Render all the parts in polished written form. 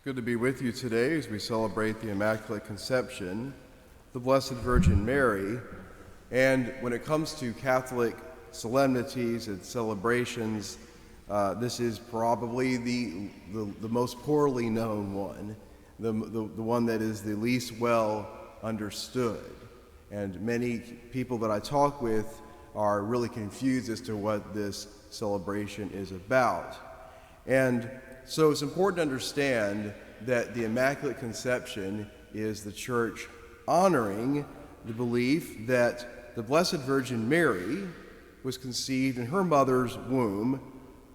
Good to be with you today as we celebrate the Immaculate Conception, the Blessed Virgin Mary. And when it comes to Catholic solemnities and celebrations, this is probably the most poorly known one, the one that is the least well understood. And many people that I talk with are really confused as to what this celebration is about. And so it's important to understand that the Immaculate Conception is the Church honoring the belief that the Blessed Virgin Mary was conceived in her mother's womb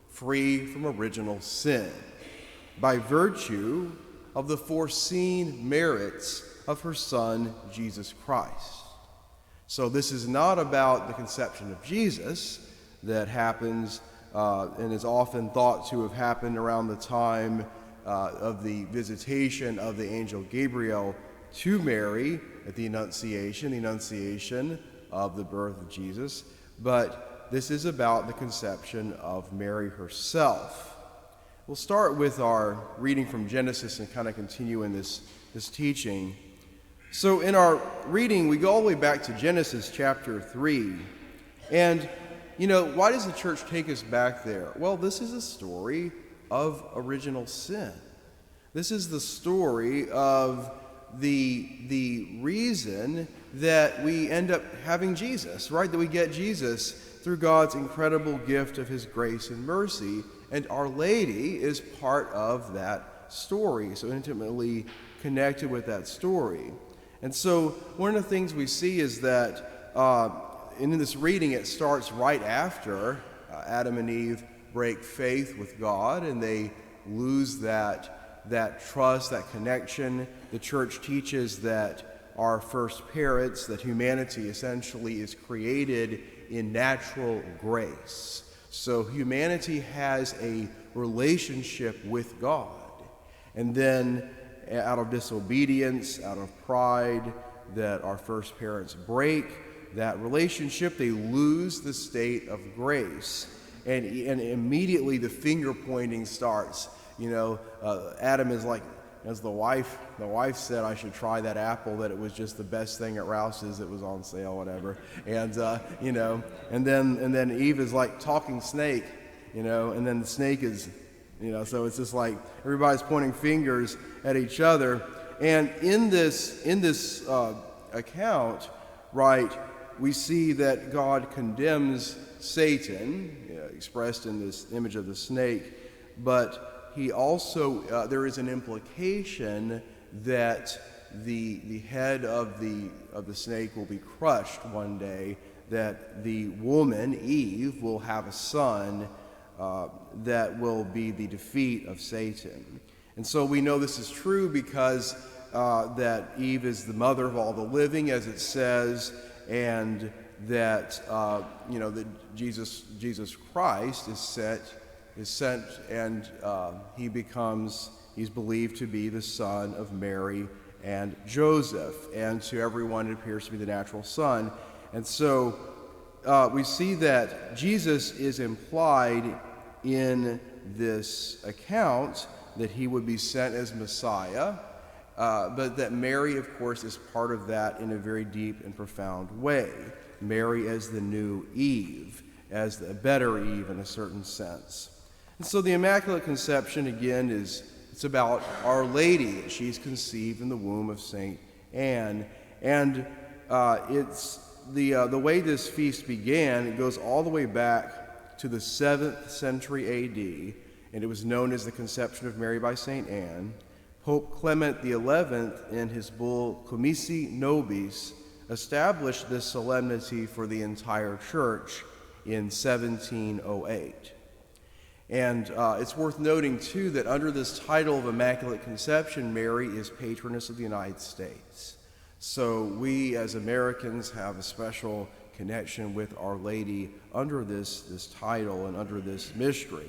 free from original sin by virtue of the foreseen merits of her Son, Jesus Christ. So this is not about the conception of Jesus that happens and is often thought to have happened around the time of the visitation of the angel Gabriel to Mary at the Annunciation of the birth of Jesus, but this is about the conception of Mary herself. We'll start with our reading from Genesis and kind of continue in this teaching. So in our reading, we go all the way back to Genesis chapter 3, and why does the church take us back there? Well, this is a story of original sin. This is the story of the reason that we end up having Jesus, right? That we get Jesus through God's incredible gift of his grace and mercy, and Our Lady is part of that story, so intimately connected with that story. And so one of the things we see is that in this reading, it starts right after Adam and Eve break faith with God, and they lose that trust, that connection. The church teaches that our first parents, that humanity essentially is created in natural grace. So humanity has a relationship with God. And then out of disobedience, out of pride, that our first parents break that relationship, they lose the state of grace. And immediately the finger pointing starts. Adam is like, as the wife said, I should try that apple, that it was just the best thing at Rouse's, it was on sale, whatever. And, and then Eve is like talking snake, and then the snake is, so it's just like everybody's pointing fingers at each other. And in this account, right, we see that God condemns Satan, expressed in this image of the snake, but he also, there is an implication that the head of the snake will be crushed one day, that the woman, Eve, will have a son that will be the defeat of Satan. And so we know this is true because that Eve is the mother of all the living, as it says, and that that Jesus Christ is sent, and he's believed to be the son of Mary and Joseph, and to everyone it appears to be the natural son. And so we see that Jesus is implied in this account, that he would be sent as Messiah, but that Mary, of course, is part of that in a very deep and profound way. Mary as the new Eve, as the better Eve in a certain sense. And so the Immaculate Conception, again, it's about Our Lady. She's conceived in the womb of St. Anne. And it's the way this feast began, it goes all the way back to the 7th century A.D., and it was known as the Conception of Mary by St. Anne. Pope Clement XI, in his bull Commissio Nobis, established this solemnity for the entire church in 1708. And it's worth noting, too, that under this title of Immaculate Conception, Mary is patroness of the United States. So we, as Americans, have a special connection with Our Lady under this title and under this mystery.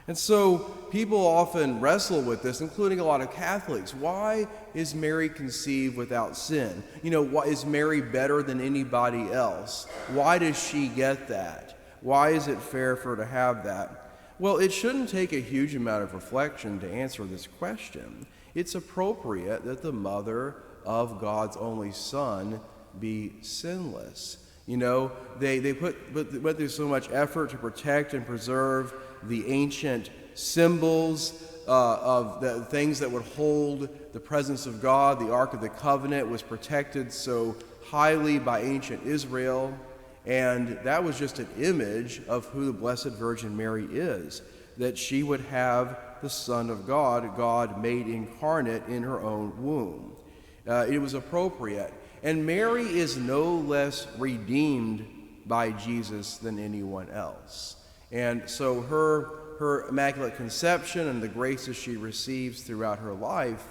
And so people often wrestle with this, including a lot of Catholics. Why is Mary conceived without sin? Why is Mary better than anybody else? Why does she get that? Why is it fair for her to have that? Well, it shouldn't take a huge amount of reflection to answer this question. It's appropriate that the mother of God's only Son be sinless. You know, they went through so much effort to protect and preserve the ancient symbols of the things that would hold the presence of God. The Ark of the Covenant was protected so highly by ancient Israel, and that was just an image of who the Blessed Virgin Mary is, that she would have the Son of God, God made incarnate in her own womb. It was appropriate. And Mary is no less redeemed by Jesus than anyone else. And so her Immaculate Conception and the graces she receives throughout her life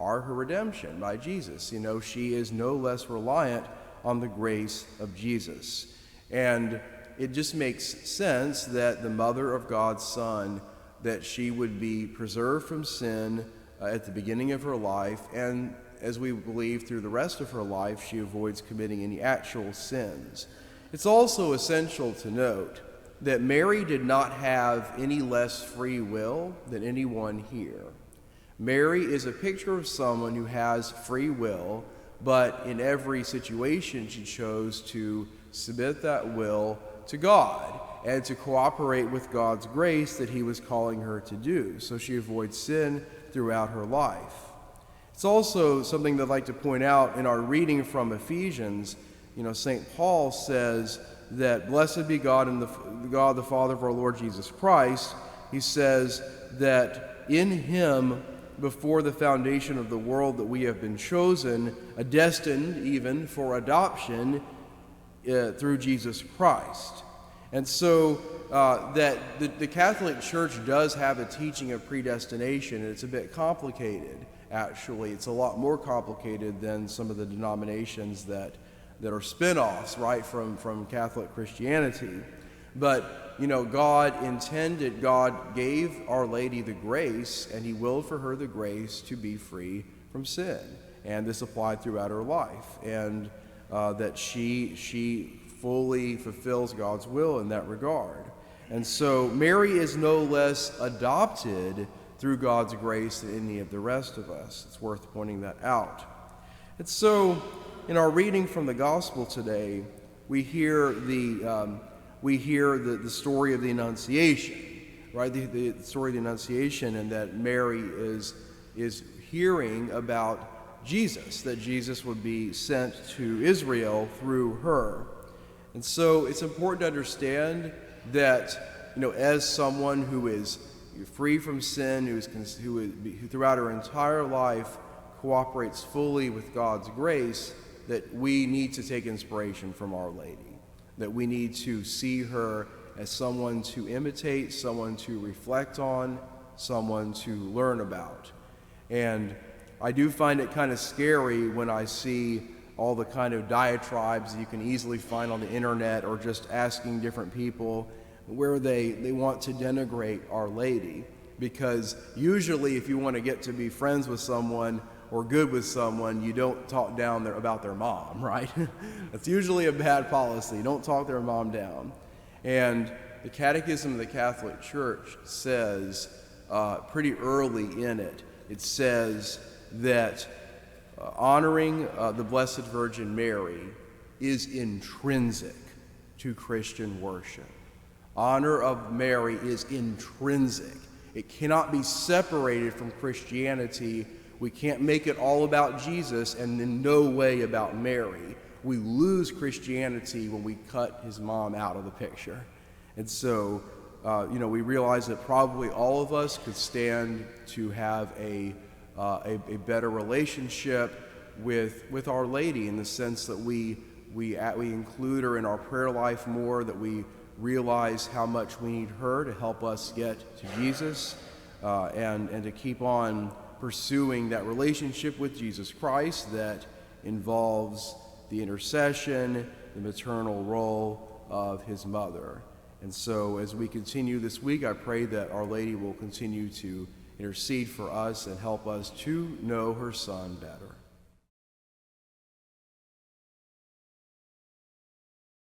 are her redemption by Jesus. You know, she is no less reliant on the grace of Jesus. And it just makes sense that the mother of God's Son, that she would be preserved from sin at the beginning of her life, and as we believe through the rest of her life, she avoids committing any actual sins. It's also essential to note that Mary did not have any less free will than anyone here. Mary is a picture of someone who has free will, but in every situation she chose to submit that will to God and to cooperate with God's grace that he was calling her to do. So she avoids sin throughout her life. It's also something that I'd like to point out in our reading from Ephesians. You know, St. Paul says that blessed be God and God the Father of our Lord Jesus Christ. He says that in him before the foundation of the world that we have been chosen, destined even for adoption through Jesus Christ. And so that the Catholic Church does have a teaching of predestination, and it's a bit complicated. Actually, it's a lot more complicated than some of the denominations that are spin-offs, right, from Catholic Christianity. But, you know, God gave Our Lady the grace, and he willed for her the grace to be free from sin. And this applied throughout her life, and that she fully fulfills God's will in that regard. And so Mary is no less adopted through God's grace than any of the rest of us. It's worth pointing that out. And so, in our reading from the Gospel today, we hear the story of the Annunciation, right? The story of the Annunciation, and that Mary is hearing about Jesus, that Jesus would be sent to Israel through her. And so, it's important to understand that, you know, as someone who is free from sin, who throughout her entire life cooperates fully with God's grace, that we need to take inspiration from Our Lady, that we need to see her as someone to imitate, someone to reflect on, someone to learn about. And I do find it kind of scary when I see all the kind of diatribes you can easily find on the internet, or just asking different people where they want to denigrate Our Lady. Because usually if you want to get to be friends with someone or good with someone, you don't talk down about their mom, right? That's usually a bad policy. Don't talk their mom down. And the Catechism of the Catholic Church says pretty early in it, it says that honoring the Blessed Virgin Mary is intrinsic to Christian worship. Honor of Mary is intrinsic. It cannot be separated from Christianity. We can't make it all about Jesus and in no way about Mary. We lose Christianity when we cut his mom out of the picture. And so, we realize that probably all of us could stand to have a better relationship with Our Lady, in the sense that we include her in our prayer life more, that we realize how much we need her to help us get to Jesus, and to keep on pursuing that relationship with Jesus Christ that involves the intercession, the maternal role of his mother. And so as we continue this week, I pray that Our Lady will continue to intercede for us and help us to know her Son better.